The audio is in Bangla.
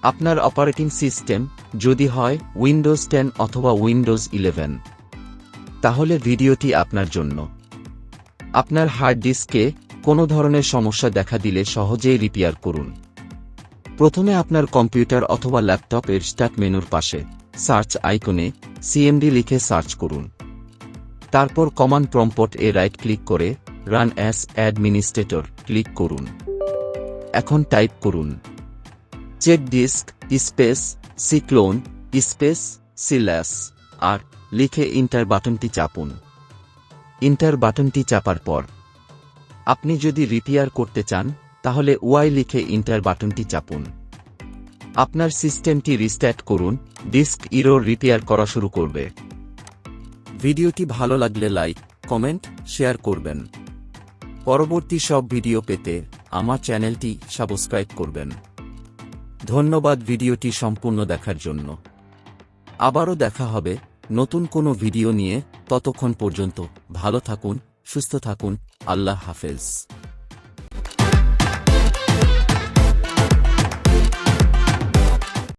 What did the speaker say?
আপনার অপারেটিং সিস্টেম যদি হয় উইন্ডোজ 10 অথবা উইন্ডোজ 11, তাহলে ভিডিওটি আপনার জন্য। আপনার হার্ড ডিস্কে কোনো ধরনের সমস্যা দেখা দিলে সহজেই রিপেয়ার করুন। প্রথমে আপনার কম্পিউটার অথবা ল্যাপটপের স্টার্ট মেনুর পাশে সার্চ আইকনে সিএমডি লিখে সার্চ করুন। তারপর কমান্ড প্রম্পট এ রাইট ক্লিক করে রান অ্যাজ অ্যাডমিনিস্ট্রেটর ক্লিক করুন। এখন টাইপ করুন চেক ডিস্ক স্পেস সিক্লোন স্পেস সিল্যাস আর লিখে ইন্টার বাটনটি চাপুন। ইন্টার বাটনটি চাপার পর আপনি যদি রিপেয়ার করতে চান তাহলে ওয়াই লিখে ইন্টার বাটনটি চাপুন। আপনার সিস্টেমটি রিস্টার্ট করুন, ডিস্ক ইরোর রিপেয়ার করা শুরু করবে। ভিডিওটি ভালো লাগলে লাইক, কমেন্ট, শেয়ার করবেন। পরবর্তী সব ভিডিও পেতে আমার চ্যানেলটি সাবস্ক্রাইব করবেন। ধন্যবাদ ভিডিওটি সম্পূর্ণ দেখার জন্য। আবারও দেখা হবে নতুন কোনো ভিডিও নিয়ে। ততক্ষণ পর্যন্ত ভালো থাকুন, সুস্থ থাকুন। আল্লাহ হাফেজ।